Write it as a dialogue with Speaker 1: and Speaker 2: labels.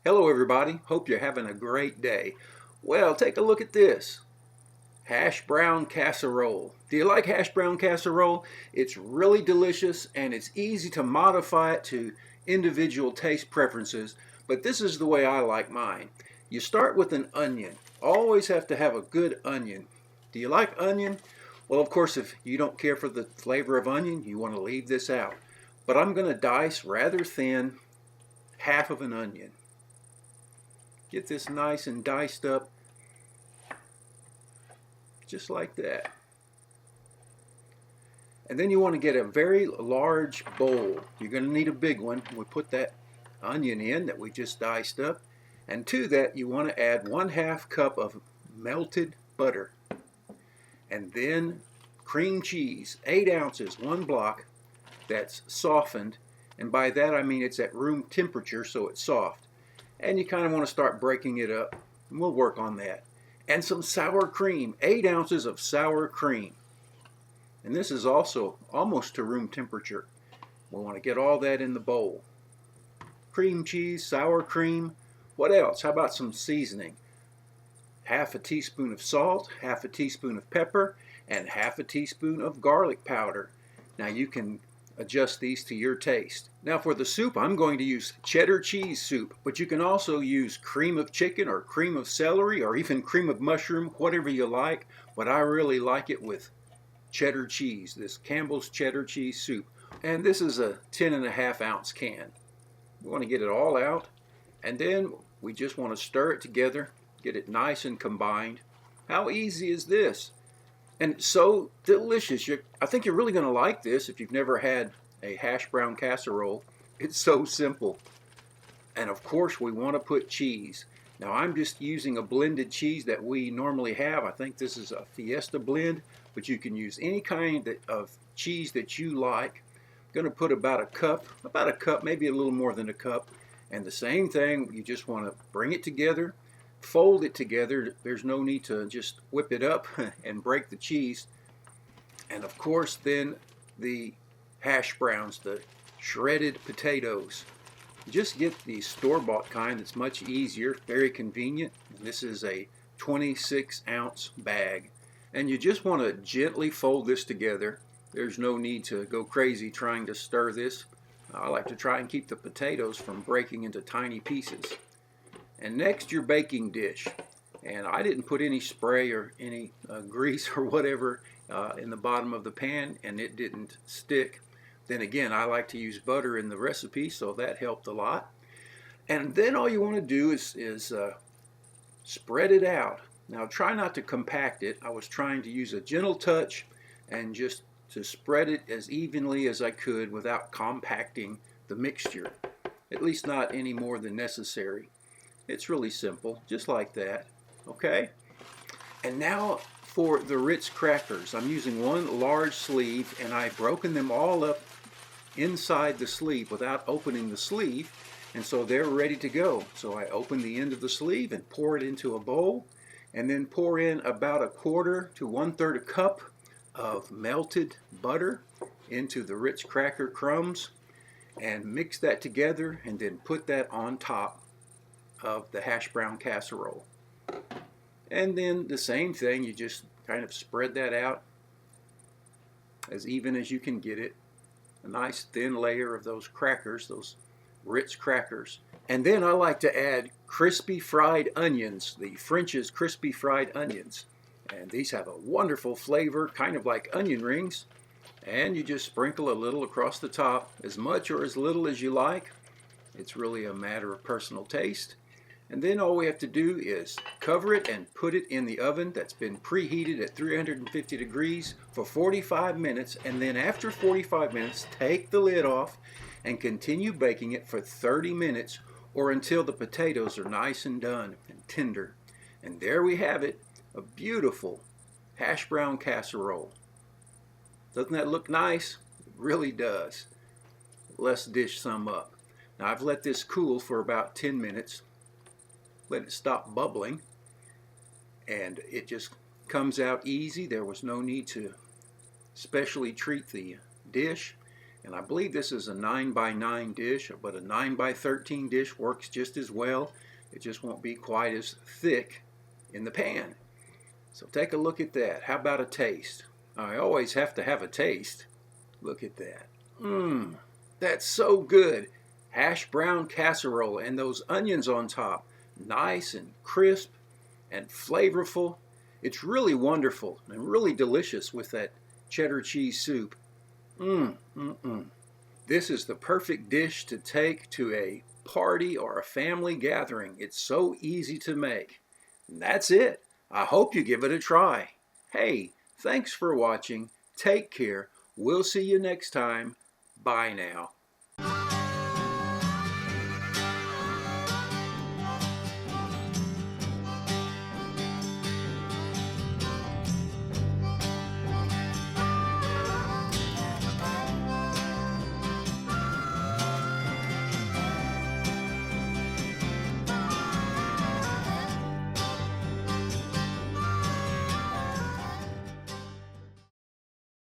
Speaker 1: Hello everybody, hope you're having a great day. Well, take a look at this. Hash brown casserole. Do you like hash brown casserole? It's really delicious and it's easy to modify it to individual taste preferences, but this is the way I like mine. You start with an onion. Always have to have a good onion. Do you like onion? Well, of course, if you don't care for the flavor of onion, you want to leave this out. But I'm going to dice rather thin half of an onion. Get this nice and diced up, just like that. And then you want to get a very large bowl. You're going to need a big one. We put that onion in that we just diced up. And to that you want to add 1/2 cup of melted butter. And then cream cheese, 8 ounces, 1 block, that's softened. And by that I mean it's at room temperature, so it's soft. And you kind of want to start breaking it up, and we'll work on that. And some sour cream, 8 ounces of sour cream. And this is also almost to room temperature. We want to get all that in the bowl. Cream cheese, sour cream. What else? How about some seasoning? 1/2 teaspoon of salt, 1/2 teaspoon of pepper, and 1/2 teaspoon of garlic powder. Now you can adjust these to your taste. Now for the soup, I'm going to use cheddar cheese soup, but you can also use cream of chicken or cream of celery or even cream of mushroom, whatever you like, but I really like it with cheddar cheese, this Campbell's cheddar cheese soup. And this is a 10.5 ounce can. We want to get it all out, and then we just want to stir it together, get it nice and combined. How easy is this? And it's so delicious. I think you're really going to like this if you've never had a hash brown casserole. It's so simple. And of course we want to put cheese. Now I'm just using a blended cheese that we normally have. I think this is a Fiesta blend, but you can use any kind of cheese that you like. I'm going to put about a cup, maybe a little more than a cup. And the same thing, you just want to bring it together. Fold it together. There's no need to just whip it up and break the cheese. And of course then the hash browns, the shredded potatoes. Just get the store-bought kind. It's much easier, very convenient. And this is a 26 ounce bag. And you just want to gently fold this together. There's no need to go crazy trying to stir this. I like to try and keep the potatoes from breaking into tiny pieces. And next, your baking dish. And I didn't put any spray or any grease or whatever in the bottom of the pan, and it didn't stick. Then again, I like to use butter in the recipe, so that helped a lot. And then all you want to do is spread it out. Now try not to compact it. I was trying to use a gentle touch and just to spread it as evenly as I could without compacting the mixture, at least not any more than necessary. It's really simple, just like that. Okay? And now for the Ritz crackers. I'm using 1 large sleeve, and I've broken them all up inside the sleeve without opening the sleeve, and so they're ready to go. So I open the end of the sleeve and pour it into a bowl, and then pour in about 1/4 to 1/3 cup of melted butter into the Ritz cracker crumbs, and mix that together, and then put that on top of the hash brown casserole. And then the same thing, you just kind of spread that out as even as you can get it. A nice thin layer of those crackers, those Ritz crackers. And then I like to add crispy fried onions, the French's crispy fried onions. And these have a wonderful flavor, kind of like onion rings. And you just sprinkle a little across the top, as much or as little as you like. It's really a matter of personal taste. And then all we have to do is cover it and put it in the oven that's been preheated at 350 degrees for 45 minutes. And then after 45 minutes, take the lid off and continue baking it for 30 minutes or until the potatoes are nice and done and tender. And there we have it, a beautiful hash brown casserole. Doesn't that look nice? It really does. Let's dish some up. Now I've let this cool for about 10 minutes. Let it stop bubbling, and it just comes out easy. There was no need to specially treat the dish. And I believe this is a 9 by 9 dish, but a 9 by 13 dish works just as well. It just won't be quite as thick in the pan. So take a look at that. How about a taste? I always have to have a taste. Look at that. Mmm, that's so good. Hash brown casserole and those onions on top. Nice and crisp and flavorful. It's really wonderful and really delicious with that cheddar cheese soup. This is the perfect dish to take to a party or a family gathering. It's so easy to make. And that's it. I hope you give it a try. Hey, thanks for watching. Take care. We'll see you next time. Bye now.